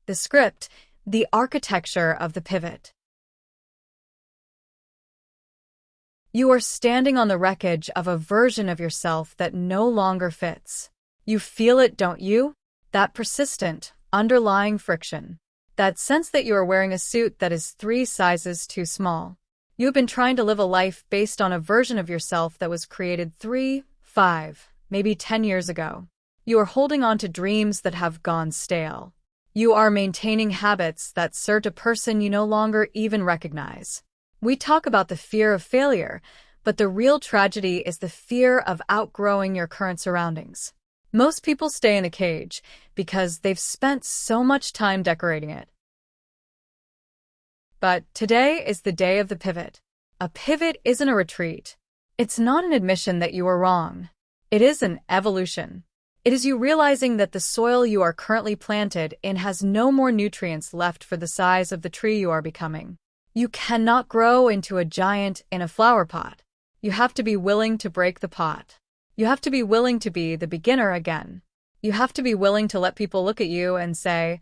The script, the architecture of the pivot. You are standing on the wreckage of a version of yourself that no longer fits. You feel it, don't you? That persistent, underlying friction. That sense that you are wearing a suit that is 3 sizes too small. You have been trying to live a life based on a version of yourself that was created 3, 5, maybe 10 years ago. You are holding on to dreams that have gone stale. You are maintaining habits that served a person you no longer even recognize. We talk about the fear of failure, but the real tragedy is the fear of outgrowing your current surroundings. Most people stay in a cage because they've spent so much time decorating it. But today is the day of the pivot. A pivot isn't a retreat. It's not an admission that you were wrong. It is an evolution. It is you realizing that the soil you are currently planted in has no more nutrients left for the size of the tree you are becoming. You cannot grow into a giant in a flower pot. You have to be willing to break the pot. You have to be willing to be the beginner again. You have to be willing to let people look at you and say,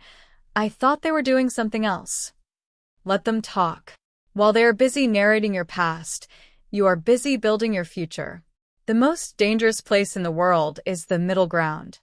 "I thought they were doing something else." Let them talk. While they are busy narrating your past, you are busy building your future. The most dangerous place in the world is the middle ground.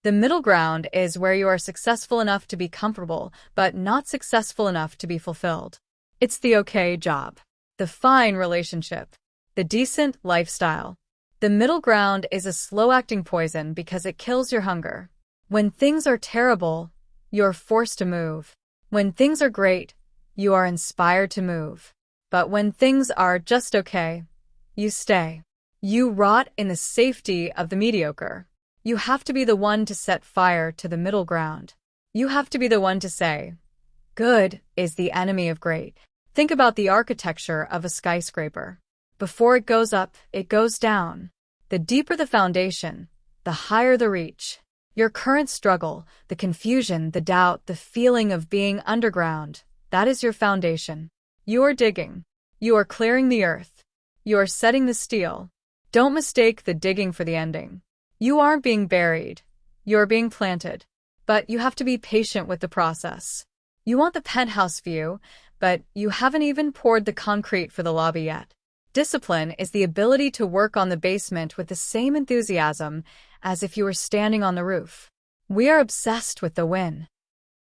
The middle ground is where you are successful enough to be comfortable, but not successful enough to be fulfilled. It's the okay job, the fine relationship, the decent lifestyle. The middle ground is a slow-acting poison because it kills your hunger. When things are terrible, you're forced to move. When things are great, you are inspired to move. But when things are just okay, you stay. You rot in the safety of the mediocre. You have to be the one to set fire to the middle ground. You have to be the one to say, "Good is the enemy of great." Think about the architecture of a skyscraper. Before it goes up, it goes down. The deeper the foundation, the higher the reach. Your current struggle, the confusion, the doubt, the feeling of being underground, that is your foundation. You are digging. You are clearing the earth. You are setting the steel. Don't mistake the digging for the ending. You aren't being buried. You are being planted. But you have to be patient with the process. You want the penthouse view, but you haven't even poured the concrete for the lobby yet. Discipline is the ability to work on the basement with the same enthusiasm as if you were standing on the roof. We are obsessed with the win.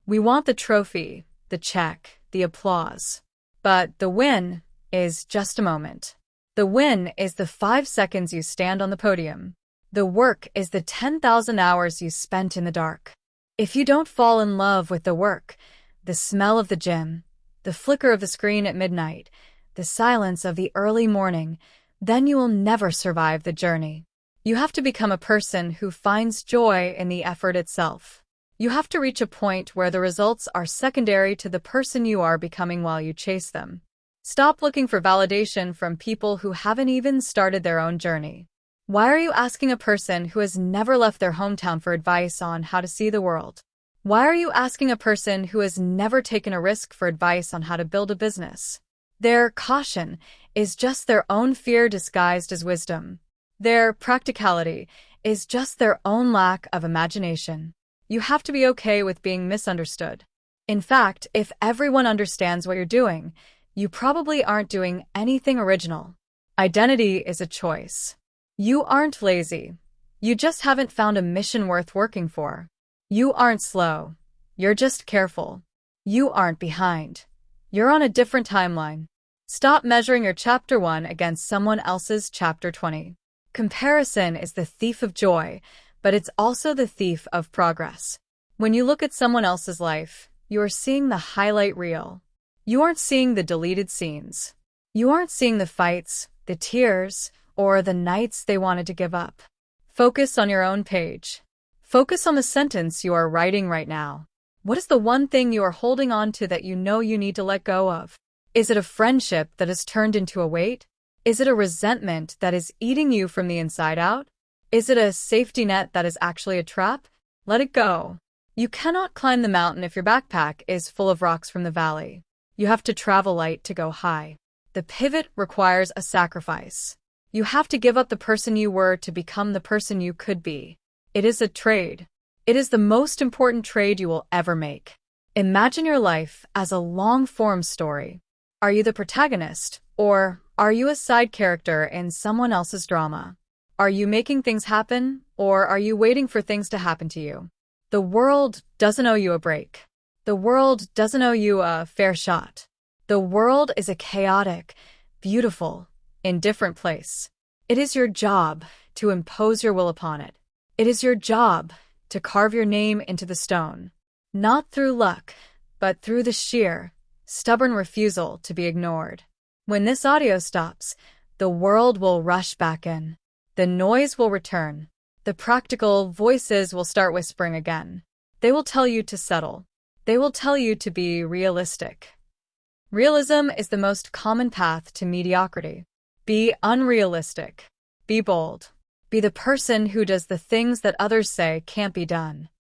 We want the trophy, the check, the applause. But the win is just a moment. The win is the 5 seconds you stand on the podium. The work is the 10,000 hours you spent in the dark. If you don't fall in love with the work, the smell of the gym, the flicker of the screen at midnight, the silence of the early morning, then you will never survive the journey. You have to become a person who finds joy in the effort itself. You have to reach a point where the results are secondary to the person you are becoming while you chase them. Stop looking for validation from people who haven't even started their own journey. Why are you asking a person who has never left their hometown for advice on how to see the world? Why are you asking a person who has never taken a risk for advice on how to build a business? Their caution is just their own fear disguised as wisdom. Their practicality is just their own lack of imagination. You have to be okay with being misunderstood. In fact, if everyone understands what you're doing, you probably aren't doing anything original. Identity is a choice. You aren't lazy. You just haven't found a mission worth working for. You aren't slow. You're just careful. You aren't behind. You're on a different timeline. Stop measuring your chapter 1 against someone else's chapter 20. Comparison is the thief of joy, but it's also the thief of progress. When you look at someone else's life, you are seeing the highlight reel. You aren't seeing the deleted scenes. You aren't seeing the fights, the tears, or the nights they wanted to give up. Focus on your own page. Focus on the sentence you are writing right now. What is the one thing you are holding on to that you know you need to let go of? Is it a friendship that has turned into a weight? Is it a resentment that is eating you from the inside out? Is it a safety net that is actually a trap? Let it go. You cannot climb the mountain if your backpack is full of rocks from the valley. You have to travel light to go high. The pivot requires a sacrifice. You have to give up the person you were to become the person you could be. It is a trade. It is the most important trade you will ever make. Imagine your life as a long-form story. Are you the protagonist, or are you a side character in someone else's drama? Are you making things happen, or are you waiting for things to happen to you? The world doesn't owe you a break. The world doesn't owe you a fair shot. The world is a chaotic, beautiful, indifferent place. It is your job to impose your will upon it. It is your job to carve your name into the stone, not through luck, but through the sheer, stubborn refusal to be ignored. When this audio stops, the world will rush back in. The noise will return. The practical voices will start whispering again. They will tell you to settle. They will tell you to be realistic. Realism is the most common path to mediocrity. Be unrealistic. Be bold. Be the person who does the things that others say can't be done.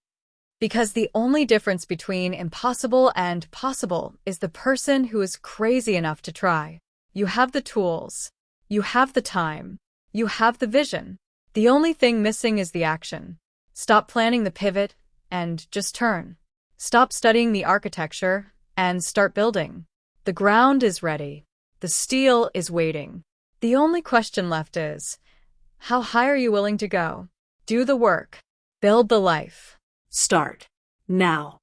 Because the only difference between impossible and possible is the person who is crazy enough to try. You have the tools. You have the time. You have the vision. The only thing missing is the action. Stop planning the pivot and just turn. Stop studying the architecture and start building. The ground is ready. The steel is waiting. The only question left is, how high are you willing to go? Do the work. Build the life. Start now.